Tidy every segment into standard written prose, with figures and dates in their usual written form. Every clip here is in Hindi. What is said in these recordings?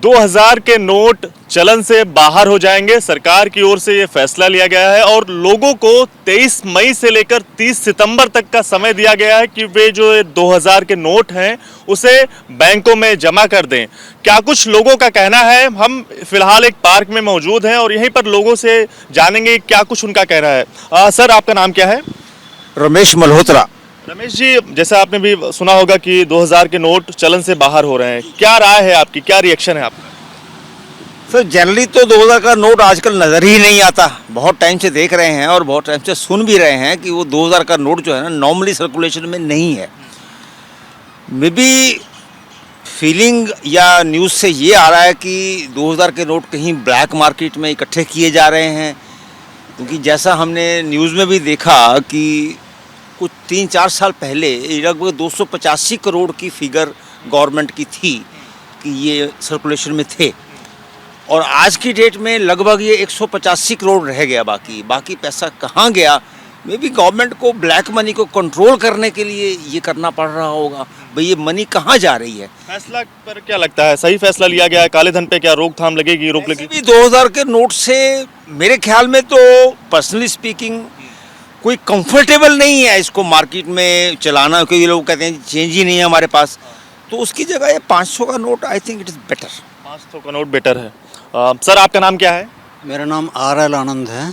2000 के नोट चलन से बाहर हो जाएंगे। सरकार की ओर से ये फैसला लिया गया है और लोगों को 23 मई से लेकर 30 सितंबर तक का समय दिया गया है कि वे जो 2000 के नोट हैं उसे बैंकों में जमा कर दें। क्या कुछ लोगों का कहना है, हम फिलहाल एक पार्क में मौजूद हैं और यहीं पर लोगों से जानेंगे क्या कुछ उनका कहना है। सर, आपका नाम क्या है? रमेश मल्होत्रा। रमेश जी, जैसा आपने भी सुना होगा कि 2000 के नोट चलन से बाहर हो रहे हैं, क्या राय है आपकी, क्या रिएक्शन है आपका? सर, जनरली तो 2000 का नोट आजकल नज़र ही नहीं आता। बहुत टाइम से देख रहे हैं और बहुत टाइम से सुन भी रहे हैं कि वो 2000 का नोट जो है ना नॉर्मली सर्कुलेशन में नहीं है। मे बी फीलिंग या न्यूज़ से ये आ रहा है कि 2000 के नोट कहीं ब्लैक मार्केट में इकट्ठे किए जा रहे हैं, क्योंकि जैसा हमने न्यूज़ में भी देखा कि कुछ 3-4 साल पहले लगभग 285 करोड़ की फिगर गवर्नमेंट की थी कि ये सर्कुलेशन में थे, और आज की डेट में लगभग ये 185 करोड़ रह गया। बाकी पैसा कहाँ गया? मे बी गवर्नमेंट को ब्लैक मनी को कंट्रोल करने के लिए ये करना पड़ रहा होगा। भाई, ये मनी कहाँ जा रही है? फैसला पर क्या लगता है, सही फैसला लिया गया है? काले धन पे क्या रोकथाम लगेगी, रोक लगेगी? 2000 के नोट से मेरे ख्याल में तो पर्सनली स्पीकिंग कोई कंफर्टेबल नहीं है इसको मार्केट में चलाना, क्योंकि लोग कहते हैं चेंज ही नहीं है हमारे पास। तो उसकी जगह ये 500 का note I think it is better. 500 का नोट बेटर है। सर, आपका नाम क्या है? मेरा नाम RL आनंद है।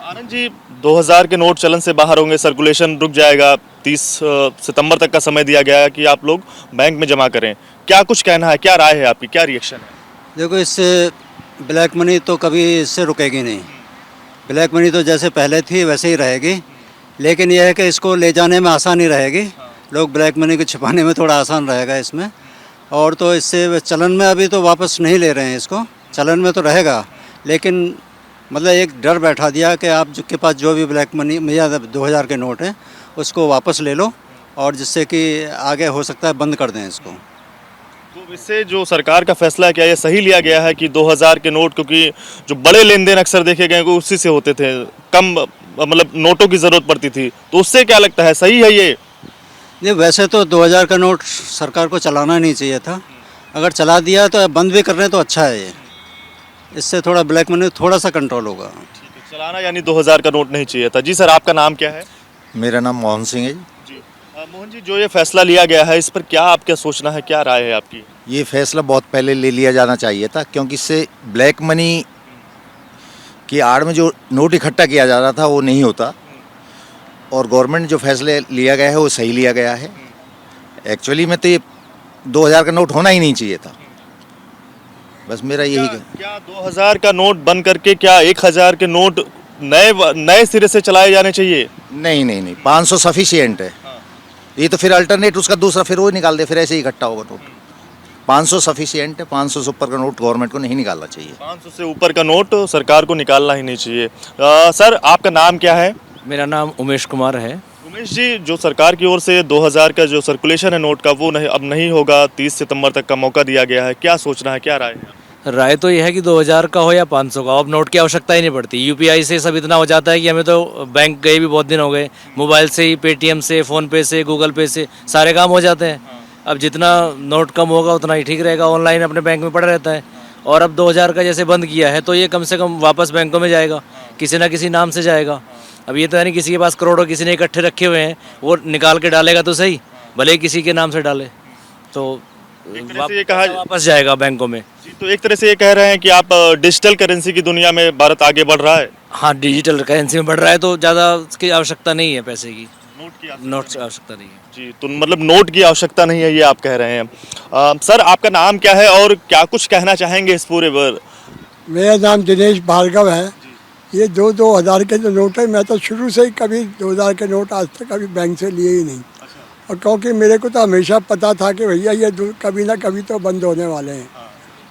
आनंद जी, 2000 के नोट चलन से बाहर होंगे, सर्कुलेशन रुक जाएगा, 30 सितंबर तक का समय दिया गया है कि आप लोग बैंक में जमा करें। क्या कुछ कहना है, क्या राय है आपकी, क्या रिएक्शन है? देखो, इससे ब्लैक मनी तो कभी इससे रुकेगी नहीं। ब्लैक मनी तो जैसे पहले थी वैसे ही रहेगी, लेकिन यह है कि इसको ले जाने में आसानी रहेगी। लोग ब्लैक मनी को छिपाने में थोड़ा आसान रहेगा इसमें। और तो इससे चलन में अभी तो वापस नहीं ले रहे हैं इसको, चलन में तो रहेगा, लेकिन मतलब एक डर बैठा दिया कि आप के पास जो भी ब्लैक मनी या 2000 के नोट हैं उसको वापस ले लो, और जिससे कि आगे हो सकता है बंद कर दें इसको। तो इससे जो सरकार का फैसला है, क्या ये सही लिया गया है कि 2000 के नोट, क्योंकि जो बड़े लेन देन अक्सर देखे गए वो उसी से होते थे, कम मतलब नोटों की ज़रूरत पड़ती थी, तो उससे क्या लगता है, सही है ये? नहीं, वैसे तो 2000 का नोट सरकार को चलाना नहीं चाहिए था। अगर चला दिया तो बंद भी कर रहे हैं तो अच्छा है ये। इससे थोड़ा ब्लैक मनी थोड़ा सा कंट्रोल होगा। चलाना यानी 2000 का नोट नहीं चाहिए था। जी सर, आपका नाम क्या है? मेरा नाम मोहन सिंह है जी। मोहन जी, जो ये फैसला लिया गया है, इस पर क्या आपका सोचना है, क्या राय है आपकी? ये फैसला बहुत पहले ले लिया जाना चाहिए था, क्योंकि इससे ब्लैक मनी की आड़ में जो नोट इकट्ठा किया जा रहा था वो नहीं होता, और गवर्नमेंट जो फैसले लिया गया है वो सही लिया गया है। एक्चुअली में तो ये 2000 का नोट होना ही नहीं चाहिए था। बस मेरा यही क्या 2000 का नोट बंद करके क्या 1000 के नोट नए सिरे से चलाए जाने चाहिए? नहीं, 500 सफिशिएंट है। ये तो फिर अल्टरनेट उसका दूसरा फिर वो निकाल दे, फिर ऐसे ही इकट्ठा होगा नोट। 500 सफिशिएंट है, 500 से ऊपर का नोट गवर्नमेंट को नहीं निकालना चाहिए। 500 से ऊपर का नोट सरकार को निकालना ही नहीं चाहिए। सर, आपका नाम क्या है? मेरा नाम उमेश कुमार है। उमेश जी, जो सरकार की ओर से 2000 का जो सर्कुलेशन है नोट का, वो नहीं, अब नहीं होगा, 30 सितंबर तक का मौका दिया गया है, क्या सोचना है, क्या राय है? राय तो यह है कि 2000 का हो या 500 का, अब नोट की आवश्यकता ही नहीं पड़ती। यूपीआई से सब इतना हो जाता है कि हमें तो बैंक गए भी बहुत दिन हो गए, मोबाइल से ही, पेटीएम से, फ़ोनपे से, गूगल पे से सारे काम हो जाते हैं। अब जितना नोट कम होगा उतना ही ठीक रहेगा, ऑनलाइन अपने बैंक में पड़ा रहता है। और अब 2000 का जैसे बंद किया है तो ये कम से कम वापस बैंकों में जाएगा, किसी ना किसी नाम से जाएगा। अब ये तो यानी किसी के पास करोड़ों किसी ने इकट्ठे रखे हुए हैं, वो निकाल के डालेगा तो सही, भले ही किसी के नाम से डाले, तो ये कहा वापस जाएगा बैंकों में। जी, तो एक तरह से ये कह रहे हैं कि आप डिजिटल करेंसी की दुनिया में भारत आगे बढ़ रहा है। हाँ, डिजिटल करेंसी में बढ़ रहा है तो ज़्यादा उसकी आवश्यकता नहीं है, पैसे की, नोट की आवश्यकता नहीं है। जी, तो मतलब नोट की आवश्यकता नहीं है, ये आप कह रहे हैं। सर, आपका नाम क्या है और क्या कुछ कहना चाहेंगे इस पूरे पर? मेरा नाम दिनेश भार्गव है। ये 2000 के जो नोट है, मैं तो शुरू से ही कभी 2000 के नोट आज तक कभी बैंक से लिए ही नहीं। और क्योंकि मेरे को तो हमेशा पता था कि भैया ये कभी ना कभी तो बंद होने वाले हैं।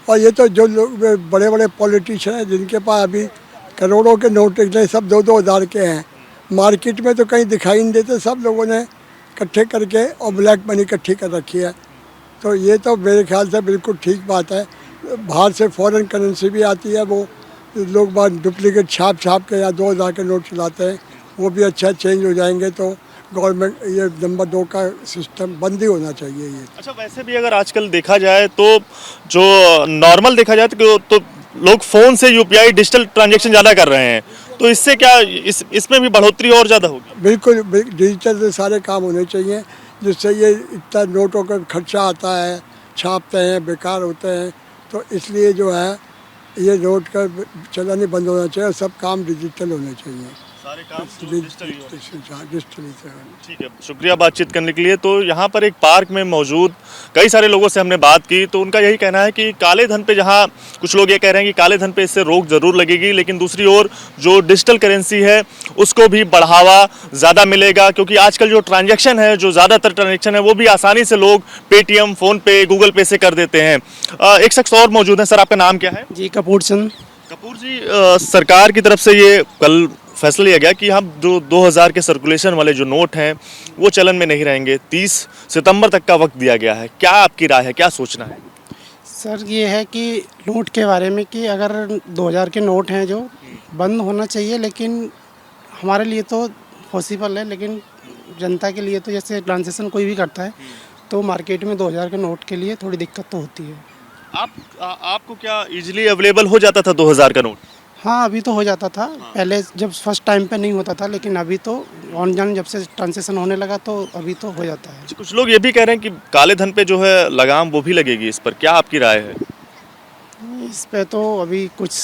और ये तो जो लोग बड़े बड़े पॉलिटिशियन हैं जिनके पास अभी करोड़ों के नोट निकले, सब 2000 के हैं, मार्केट में तो कहीं दिखाई नहीं देते, सब लोगों ने इकट्ठे करके और ब्लैक मनी इकट्ठी कर रखी है। तो ये तो मेरे ख्याल से बिल्कुल ठीक बात है। बाहर से फॉरेन करेंसी भी आती है, वो लोग बात डुप्लीकेट छाप के या 2000 के नोट चलाते हैं, वो भी अच्छा चेंज हो जाएंगे तो गवर्नमेंट ये नंबर 2 का सिस्टम बंद ही होना चाहिए ये। अच्छा, वैसे भी अगर आजकल देखा जाए तो जो नॉर्मल देखा जाए तो लोग फोन से यूपीआई डिजिटल ट्रांजैक्शन ज़्यादा कर रहे हैं, तो इससे क्या इसमें भी बढ़ोतरी और ज़्यादा होगी? बिल्कुल डिजिटल से सारे काम होने चाहिए, जिससे ये इतना नोटों का खर्चा आता है, छापते हैं, बेकार होते हैं, तो इसलिए जो है ये नोट का चलन ही बंद होना चाहिए और सब काम डिजिटल होने चाहिए। सारे काम डिजिटल ही होने चाहिए। डिजिटली से ठीक है, शुक्रिया बातचीत करने के लिए। तो यहाँ पर एक पार्क में मौजूद कई सारे लोगों से हमने बात की, तो उनका यही कहना है कि काले धन पे, जहाँ कुछ लोग ये कह रहे हैं कि काले धन पे इससे रोक ज़रूर लगेगी, लेकिन दूसरी ओर जो डिजिटल करेंसी है उसको भी बढ़ावा ज़्यादा मिलेगा, क्योंकि आजकल जो ट्रांजैक्शन है, जो ज़्यादातर ट्रांजैक्शन है, वो भी आसानी से लोग पेटीएम, फ़ोनपे, गूगल पे से कर देते हैं। एक शख्स और मौजूद है। सर, आपका नाम क्या है? जी कपूर चंद। कपूर जी, सरकार की तरफ से ये कल फैसला लिया गया कि हम जो 2000 के सर्कुलेशन वाले जो नोट हैं वो चलन में नहीं रहेंगे, 30 सितंबर तक का वक्त दिया गया है। क्या आपकी राय है, क्या सोचना है? सर ये है कि नोट के बारे में कि अगर 2000 के नोट हैं जो बंद होना चाहिए, लेकिन हमारे लिए तो पॉसिबल है, लेकिन जनता के लिए तो जैसे ट्रांजेक्शन कोई भी करता है तो मार्केट में 2000 के नोट के लिए थोड़ी दिक्कत तो होती है। आपको क्या इजीली अवेलेबल हो जाता था 2000 का नोट? हाँ अभी तो हो जाता था, पहले जब फर्स्ट टाइम पे नहीं होता था, लेकिन अभी तो ऑनलाइन जब से ट्रांजेक्शन होने लगा तो अभी तो हो जाता है। कुछ लोग ये भी कह रहे हैं कि काले धन पे जो है लगाम वो भी लगेगी, इस पर क्या आपकी राय है? इस पे तो अभी कुछ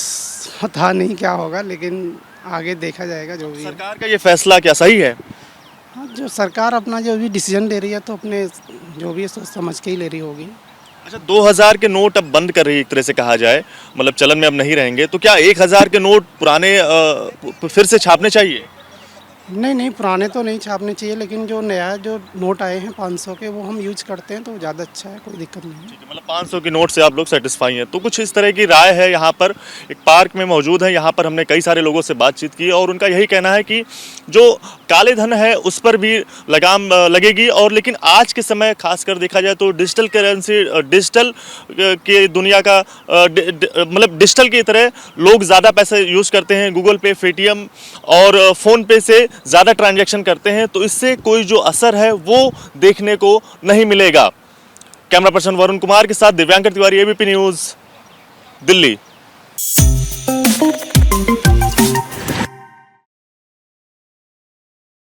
पता नहीं क्या होगा, लेकिन आगे देखा जाएगा जो भी है। सरकार का ये फैसला क्या सही है? हाँ जो सरकार अपना जो भी डिसीजन ले रही है तो अपने जो भी है सोच समझ के ही ले रही होगी। अच्छा, 2000 के नोट अब बंद कर रही है एक तरह से कहा जाए, मतलब चलन में अब नहीं रहेंगे, तो क्या 1000 के नोट पुराने फिर से छापने चाहिए? नहीं पुराने तो नहीं छापने चाहिए, लेकिन जो नया जो नोट आए हैं 500 के वो हम यूज करते हैं तो ज़्यादा अच्छा है, कोई दिक्कत नहीं है। मतलब 500 की नोट से आप लोग सेटिस्फाई हैं, तो कुछ इस तरह की राय है। यहाँ पर एक पार्क में मौजूद है, यहाँ पर हमने कई सारे लोगों से बातचीत की और उनका यही कहना है कि जो काले धन है उस पर भी लगाम लगेगी, और लेकिन आज के समय खासकर देखा जाए तो डिजिटल करेंसी, डिजिटल के दुनिया का मतलब डिजिटल की तरह लोग ज़्यादा पैसे यूज़ करते हैं, गूगल पे, पेटीएम और फ़ोनपे से ज़्यादा ट्रांजैक्शन करते हैं, तो इससे कोई जो असर है वो देखने को नहीं मिलेगा। कैमरा पर्सन वरुण कुमार के साथ दिव्यांकर तिवारी, एबीपी न्यूज़, दिल्ली।